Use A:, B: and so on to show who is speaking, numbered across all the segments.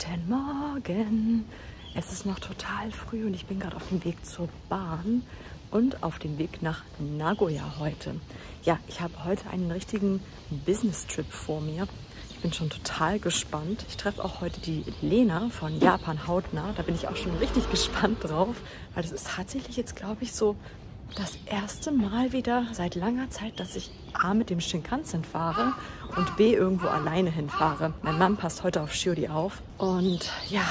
A: Guten Morgen! Es ist noch total früh und ich bin gerade auf dem Weg zur Bahn und auf dem Weg nach Nagoya heute. Ja, ich habe heute einen richtigen Business-Trip vor mir. Ich bin schon total gespannt. Ich treffe auch heute die Lena von Japan hautnah. Da bin ich auch schon richtig gespannt drauf, weil das ist tatsächlich jetzt, glaube ich, so das erste Mal wieder seit langer Zeit, dass ich A mit dem Shinkansen fahre und B irgendwo alleine hinfahre. Mein Mann passt heute auf Shiori auf und ja,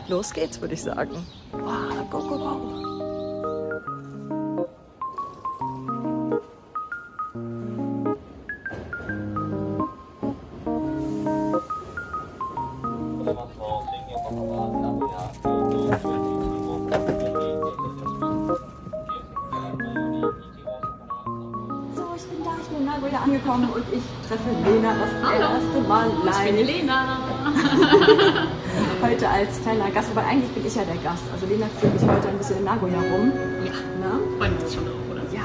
A: los geht's, würde ich sagen. Wow, go, go, go! Nagoya angekommen und ich treffe Lena das erste Mal live.
B: Ich bin Lena.
A: Heute als kleiner Gast, aber eigentlich bin ich ja der Gast. Also Lena führt mich heute ein bisschen in Nagoya rum.
B: Ja, freuen wir uns schon drauf, oder?
A: Ja,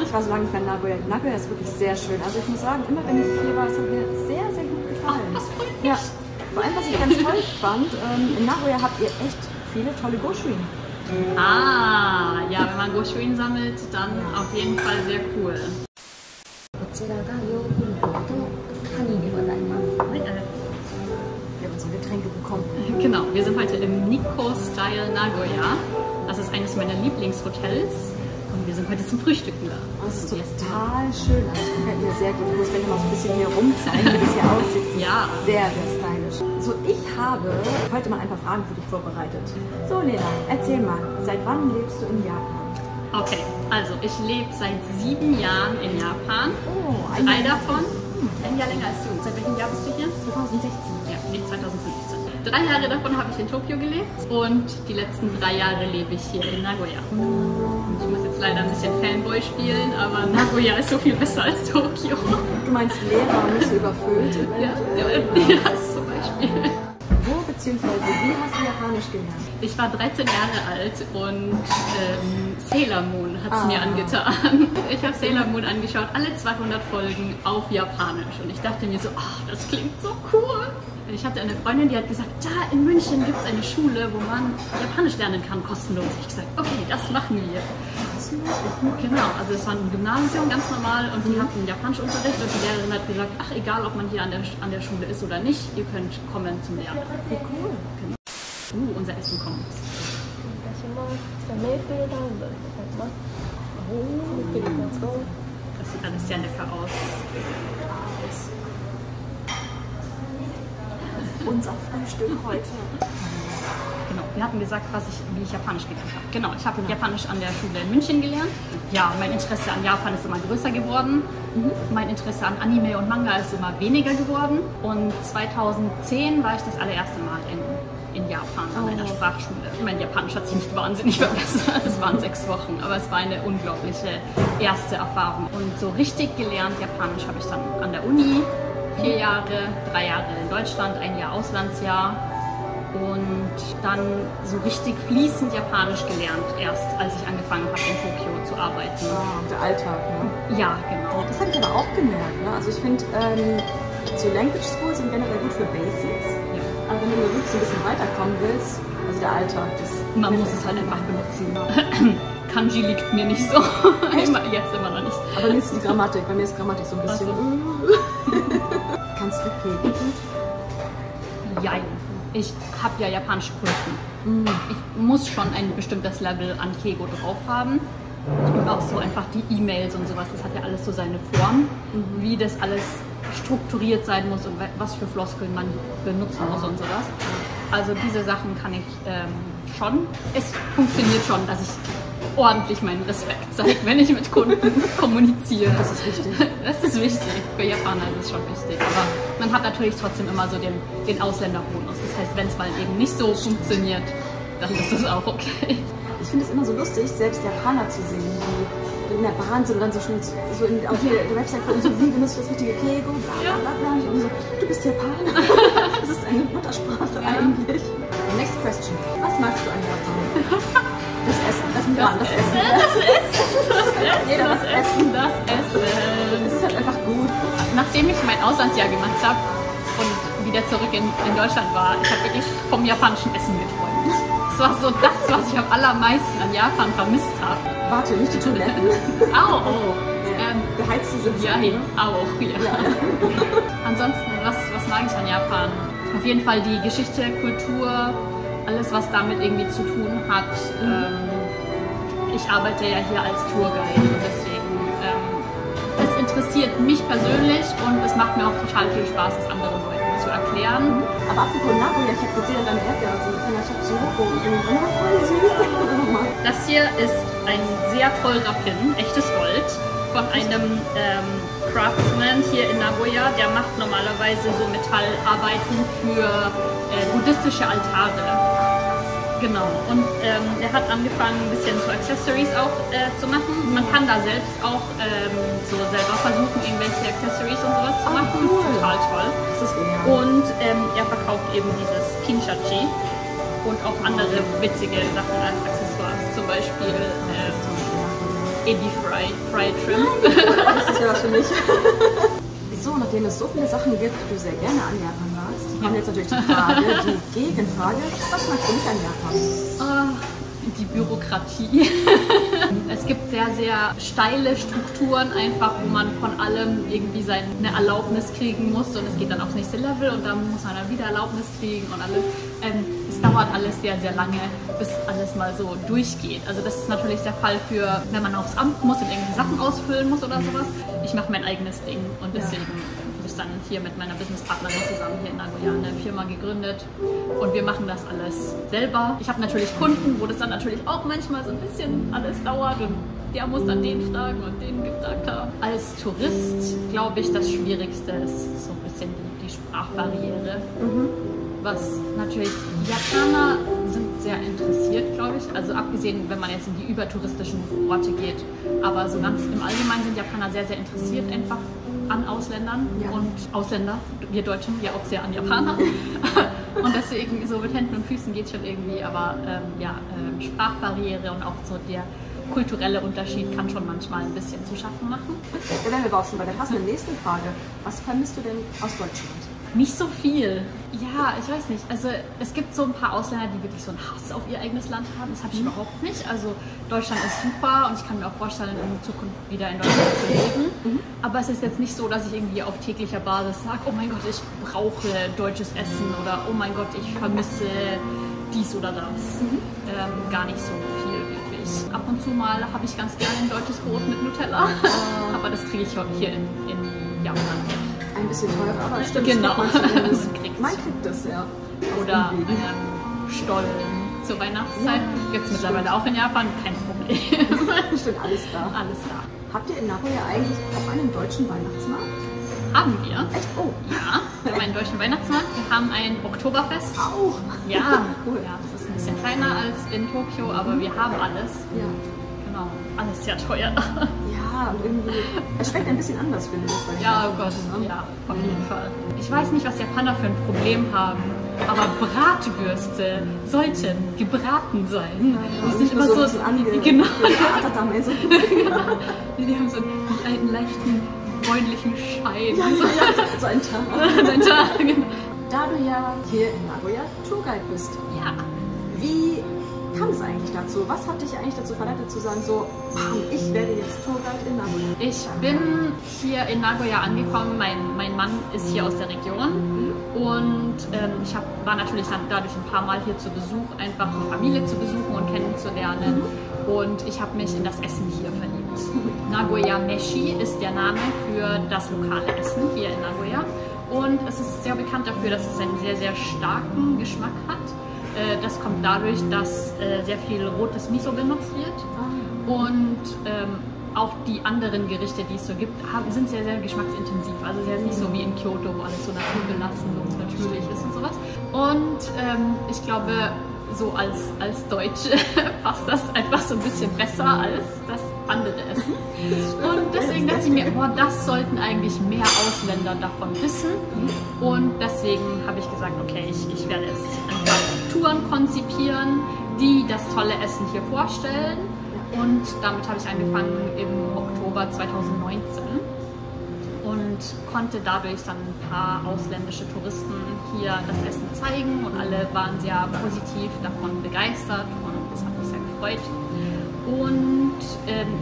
A: ich war so lange nicht mehr in Nagoya. Nagoya ist wirklich sehr schön. Also ich muss sagen, immer wenn ich hier war, es hat mir sehr, sehr gut gefallen.
B: Ach, das freut mich.
A: Ja, vor allem, was ich ganz toll fand, in Nagoya habt ihr echt viele tolle Goshuin.
B: Ah, ja, wenn man Goshuin sammelt, dann auf jeden Fall sehr cool.
A: Wir haben unsere Getränke bekommen.
B: Genau, wir sind heute im Nikko Style Nagoya. Das ist eines meiner Lieblingshotels. Und wir sind heute zum Frühstücken da.
A: Das ist total schön. Das gefällt mir sehr gut. Ich muss gleich mal so ein bisschen hier rumzeigen, wie das hier aussieht. Das
B: ja.
A: Ist sehr, sehr stylisch. So, ich habe heute mal ein paar Fragen für dich vorbereitet. So, Lena, erzähl mal, seit wann lebst du in Japan?
B: Okay, also ich lebe seit 7 Jahren in Japan.
A: Oh,
B: 3 davon. Ein Jahr länger als du. Seit welchem Jahr bist du hier?
A: 2016.
B: Ja, nee, 2015. 3 Jahre davon habe ich in Tokio gelebt und die letzten 3 Jahre lebe ich hier in Nagoya. Und ich muss jetzt leider ein bisschen Fanboy spielen, aber Nagoya ist so viel besser als Tokio.
A: Du meinst Lehrer und nicht so überfüllt?
B: Ja, zum Beispiel.
A: Wo bzw. wie hast du Japanisch gelernt?
B: Ich war 13 Jahre alt und Sailor Moon hat es mir angetan. Ich habe Sailor Moon angeschaut, alle 200 Folgen auf Japanisch. Und ich dachte mir so, ach, das klingt so cool. Ich hatte eine Freundin, die hat gesagt, da in München gibt es eine Schule, wo man Japanisch lernen kann, kostenlos. Ich gesagt, okay, das machen wir. Genau, also es war ein Gymnasium, ganz normal, und die hatten Japanischunterricht und die Lehrerin hat gesagt, ach, egal, ob man hier an der Schule ist oder nicht, ihr könnt kommen zum Lernen.
A: Wie cool.
B: Genau. Unser Essen kommt. Das sieht alles sehr lecker aus.
A: Unser Frühstück heute.
B: Genau, wir hatten gesagt, wie ich Japanisch gelernt habe. Genau, ich habe Japanisch an der Schule in München gelernt. Ja, mein Interesse an Japan ist immer größer geworden. Mein Interesse an Anime und Manga ist immer weniger geworden. Und 2010 war ich das allererste Mal in Japan an einer Sprachschule. Mein Japanisch hat sich nicht wahnsinnig verbessert. Es waren 6 Wochen, aber es war eine unglaubliche erste Erfahrung. Und so richtig gelernt Japanisch habe ich dann an der Uni. 4 Jahre, 3 Jahre in Deutschland, 1 Jahr Auslandsjahr und dann so richtig fließend Japanisch gelernt, erst als ich angefangen habe in Tokio zu arbeiten.
A: Der Alltag, ne?
B: Ja, genau.
A: Das habe ich aber auch gemerkt, ne? Also ich finde, so Language Schools sind generell gut für Basics, aber wenn du wirklich so ein bisschen weiterkommen willst, also der Alltag,
B: man muss es halt einfach benutzen. Kanji liegt mir nicht so. Jetzt immer noch nicht.
A: Aber mir ist die Grammatik, bei mir ist Grammatik so ein bisschen. Kannst du Keigo gut?
B: Jein. Ich habe ja japanische Kunden. Ich muss schon ein bestimmtes Level an Keigo drauf haben. Und auch so einfach die E-Mails und sowas, das hat ja alles so seine Form, wie das alles strukturiert sein muss und was für Floskeln man benutzen muss und sowas. Also diese Sachen kann ich schon. Es funktioniert schon, dass ich ordentlich meinen Respekt zeige, wenn ich mit Kunden kommuniziere.
A: Das ist wichtig.
B: Das ist wichtig. Für Japaner ist es schon wichtig. Aber man hat natürlich trotzdem immer so den Ausländerbonus. Das heißt, wenn es mal eben nicht so funktioniert, dann ist das auch okay.
A: Ich finde es immer so lustig, selbst Japaner zu sehen, die in der Bahn sind und dann so schnell so auf der Website gucken, so wie benutze ich das richtige Keigo, bla bla bla. Und so, du bist Japaner. Das ist eine Muttersprache eigentlich. Next question. Was magst du an Japan? Das Essen. Das Essen. Jeder das Essen.
B: Das Essen.
A: Es ist halt einfach gut.
B: Nachdem ich mein Auslandsjahr gemacht habe und wieder zurück in Deutschland war, ich habe wirklich vom japanischen Essen geträumt. Das war so das, was ich am allermeisten an Japan vermisst habe.
A: Warte, nicht die Toiletten?
B: Au!
A: Beheizte Sitze.
B: Ja, auch, ja. Ansonsten, was mag ich an Japan? Auf jeden Fall die Geschichte, Kultur, alles, was damit irgendwie zu tun hat. Ich arbeite ja hier als Tourguide und deswegen, es interessiert mich persönlich und es macht mir auch total viel Spaß, es anderen Leuten zu erklären.
A: Aber apropos Nagoya, ich habe gesehen, deine Erdbeere sind in der Shachiroko. Voll süß.
B: Das hier ist ein sehr teurer Pin, echtes Gold, von einem Craftsman hier in Nagoya. Der macht normalerweise so Metallarbeiten für buddhistische Altare. Genau, und er hat angefangen, ein bisschen so Accessories auch zu machen. Man kann da selbst auch so selber versuchen, irgendwelche Accessories und sowas zu machen.
A: Cool.
B: Das ist total toll.
A: Das ist genial.
B: Und er verkauft eben dieses Kinshachi und auch andere witzige Sachen als Accessoires. Zum Beispiel Ebi Fried Shrimp.
A: Das ist ja was für mich. So, nachdem es so viele Sachen gibt, die du sehr gerne an Japan magst, kommt jetzt natürlich die Frage, die Gegenfrage, was magst du nicht an Japan?
B: Die Bürokratie. Es gibt sehr, sehr steile Strukturen, einfach, wo man von allem irgendwie seine Erlaubnis kriegen muss und es geht dann aufs nächste Level und dann muss man dann wieder Erlaubnis kriegen und alles. Es dauert alles sehr, sehr lange, bis alles mal so durchgeht. Also das ist natürlich der Fall für, wenn man aufs Amt muss und irgendwelche Sachen ausfüllen muss oder sowas. Ich mache mein eigenes Ding und deswegen habe ich dann hier mit meiner Businesspartnerin zusammen hier in Nagoya eine Firma gegründet und wir machen das alles selber. Ich habe natürlich Kunden, wo das dann natürlich auch manchmal so ein bisschen alles dauert und der muss dann den fragen und den gefragt haben. Als Tourist glaube ich, das Schwierigste ist so ein bisschen die Sprachbarriere. Was natürlich, die Japaner sind sehr interessiert, glaube ich. Also abgesehen, wenn man jetzt in die übertouristischen Orte geht. Aber so ganz im Allgemeinen sind Japaner sehr, sehr interessiert einfach an Ausländern und Ausländer, wir Deutschen ja auch sehr an Japaner. Und deswegen so mit Händen und Füßen geht es schon irgendwie. Aber Sprachbarriere und auch so der kulturelle Unterschied kann schon manchmal ein bisschen zu schaffen machen.
A: Ja, dann wären wir auch schon bei der passenden nächsten Frage. Was vermisst du denn aus Deutschland?
B: Nicht so viel. Ja, ich weiß nicht. Also es gibt so ein paar Ausländer, die wirklich so einen Hass auf ihr eigenes Land haben. Das habe ich überhaupt nicht. Also Deutschland ist super und ich kann mir auch vorstellen, in Zukunft wieder in Deutschland zu leben. Aber es ist jetzt nicht so, dass ich irgendwie auf täglicher Basis sage, oh mein Gott, ich brauche deutsches Essen oder oh mein Gott, ich vermisse dies oder das. Gar nicht so viel wirklich. Ab und zu mal habe ich ganz gerne ein deutsches Brot mit Nutella. Aber das kriege ich hier in Japan nicht.
A: Ein bisschen teurer, aber stimmt.
B: Genau.
A: Man kriegt das, ja.
B: Oder Stollen zur Weihnachtszeit. Gibt es mittlerweile auch in Japan, kein Problem.
A: Stimmt, alles da.
B: Alles da.
A: Habt ihr in Nagoya eigentlich auch einen deutschen Weihnachtsmarkt?
B: Haben wir.
A: Echt? Oh.
B: Ja, wir haben einen deutschen Weihnachtsmarkt. Wir haben ein Oktoberfest.
A: Auch?
B: Ja,
A: Cool.
B: Ja, das ist ein bisschen kleiner als in Tokio, aber wir haben alles.
A: Ja.
B: Genau, alles sehr teuer.
A: Ja, und irgendwie, es schmeckt ein bisschen anders, finde ich.
B: Ja, oh Gott, ja, auf jeden Fall. Ich weiß nicht, was Japaner für ein Problem haben, aber Bratwürste sollten gebraten sein.
A: Ja,
B: die sind immer so, genau. Die haben so einen leichten bräunlichen Schein.
A: Ja, so ein Tag.
B: Genau.
A: Da du ja hier in Nagoya Tourguide bist,
B: Ja.
A: wie kam es eigentlich dazu? Was hat dich eigentlich dazu verleitet zu sagen, so, ich werde jetzt Tourguide in Nagoya?
B: Ich bin hier in Nagoya angekommen, mein Mann ist hier aus der Region und ich war natürlich dann dadurch ein paar Mal hier zu Besuch, einfach die Familie zu besuchen und kennenzulernen und ich habe mich in das Essen hier verliebt. Nagoya Meshi ist der Name für das lokale Essen hier in Nagoya und es ist sehr bekannt dafür, dass es einen sehr, sehr starken Geschmack hat. Das kommt dadurch, dass sehr viel rotes Miso benutzt wird und auch die anderen Gerichte, die es so gibt, sind sehr, sehr geschmacksintensiv. Also es ist jetzt nicht so wie in Kyoto, wo alles so naturbelassen und natürlich ist und sowas. Und ich glaube, so als Deutsche passt das einfach so ein bisschen besser als das andere Essen. Und deswegen dachte ich mir, das sollten eigentlich mehr Ausländer davon wissen. Und deswegen habe ich gesagt, okay, ich werde jetzt ein paar Touren konzipieren, die das tolle Essen hier vorstellen. Und damit habe ich angefangen im Oktober 2019. und konnte dadurch dann ein paar ausländische Touristen hier das Essen zeigen und alle waren sehr positiv davon begeistert und das hat mich sehr gefreut. Und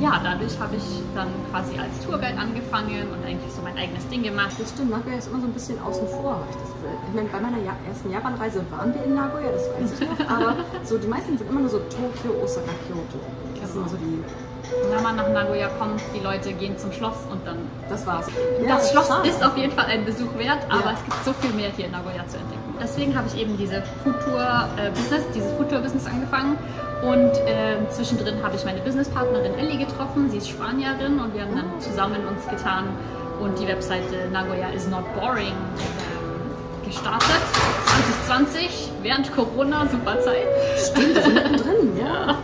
B: ja, dadurch habe ich dann quasi als Tourguide angefangen und eigentlich so mein eigenes Ding gemacht.
A: Das stimmt, Nagoya ist immer so ein bisschen außen vor. Ich meine, bei meiner ersten Japanreise waren wir in Nagoya, das weiß ich noch, aber so die meisten sind immer nur so Tokio, Osaka, Kyoto. Das sind immer so die...
B: Wenn man nach Nagoya kommt, die Leute gehen zum Schloss und dann...
A: Das war's.
B: Das Schloss ist auf jeden Fall ein Besuch wert, aber es gibt so viel mehr hier in Nagoya zu entdecken. Deswegen habe ich eben dieses Food-Tour-Business angefangen. Und zwischendrin habe ich meine Businesspartnerin Ellie getroffen, sie ist Spanierin und wir haben dann zusammen uns getan und die Webseite Nagoya is not boring gestartet. 2020, während Corona, super Zeit.
A: Stimmt, das ist mittendrin, ja.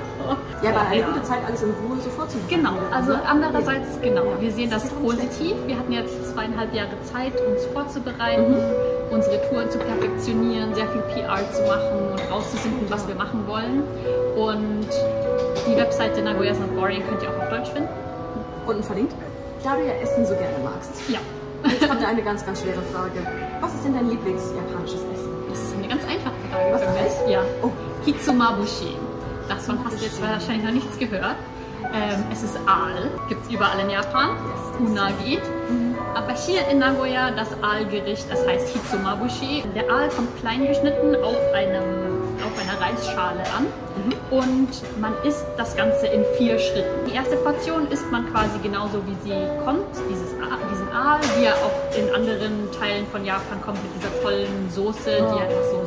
A: Ja, aber eine gute Zeit, alles in Ruhe so vorzubereiten.
B: Genau, also andererseits, genau, wir sehen das positiv. Wir hatten jetzt 2,5 Jahre Zeit, uns vorzubereiten, unsere Touren zu perfektionieren, sehr viel PR zu machen und rauszufinden, was wir machen wollen. Und die Webseite Nagoya is not boring könnt ihr auch auf Deutsch finden.
A: Unten verlinkt. Da du ja Essen so gerne magst.
B: Ja.
A: Jetzt kommt eine ganz, ganz schwere Frage. Was ist denn dein Lieblingsjapanisches Essen?
B: Das ist eine ganz einfache Frage.
A: Was
B: für
A: heißt?
B: mich. Ja.
A: Oh.
B: Hitsumabushi. Davon hast du jetzt wahrscheinlich noch nichts gehört. Es ist Aal, gibt es überall in Japan. Unagi. Aber hier in Nagoya das Aalgericht, das heißt Hitsumabushi. Der Aal kommt klein geschnitten auf einer Reisschale an und man isst das Ganze in 4 Schritten. Die erste Portion isst man quasi genauso wie sie kommt, diesen Aal, wie er auch in anderen Teilen von Japan kommt mit dieser tollen Soße, die einfach so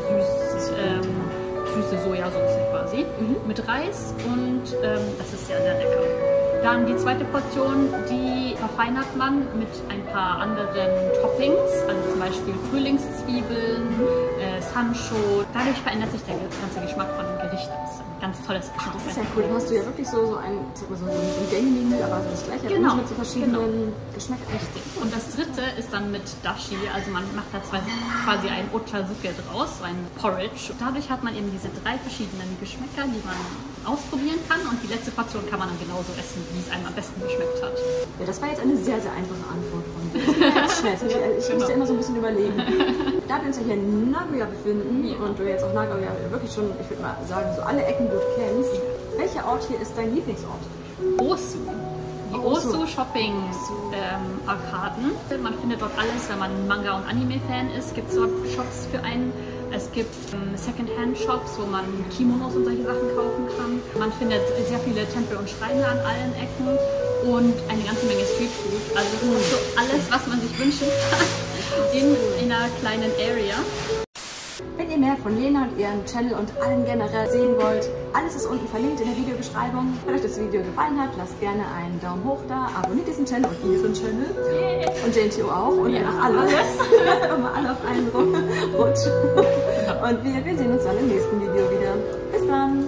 B: süße Sojasauce quasi, mit Reis und das ist sehr, sehr lecker. Dann die zweite Portion, die verfeinert man mit ein paar anderen Toppings, also zum Beispiel Frühlingszwiebeln, Sancho. Dadurch verändert sich der ganze Geschmack von dem Gericht. Das ist ein ganz tolles Geschmack.
A: Das ist ja cool. Dann hast du ja wirklich so ein Gänge-Menü, aber das gleiche mit so verschiedenen Geschmäckern.
B: Richtig. Und das dritte ist dann mit Dashi, also man macht da quasi ein Ochazuke draus, so ein Porridge. Dadurch hat man eben diese 3 verschiedenen Geschmäcker, die man ausprobieren kann und die letzte Portion kann man dann genauso essen, wie es einem am besten geschmeckt hat.
A: Ja, das war jetzt eine sehr, sehr einfache Antwort von dir. Ganz schnell. Ich musste immer so ein bisschen überlegen. Da wir uns ja hier in Nagoya befinden und du jetzt auch Nagoya wirklich schon, ich würde mal sagen, so alle Ecken gut kennst, welcher Ort hier ist dein Lieblingsort?
B: Osu. Die Osu Shopping Arkaden. Man findet dort alles, wenn man Manga- und Anime-Fan ist, gibt es dort Shops für einen. Es gibt Second-Hand-Shops, wo man Kimonos und solche Sachen kaufen kann. Man findet sehr viele Tempel und Schreine an allen Ecken und eine ganze Menge Streetfood. Also das ist so alles, was man sich wünschen kann in einer kleinen Area.
A: Wenn ihr mehr von Lena und ihrem Channel und allen generell sehen wollt, alles ist unten verlinkt in der Videobeschreibung. Wenn euch das Video gefallen hat, lasst gerne einen Daumen hoch da, abonniert diesen Channel und ihren Channel und JNTO auch und einfach alles. Immer alle auf einen rumrutschen. Und wir sehen uns dann im nächsten Video wieder. Bis dann!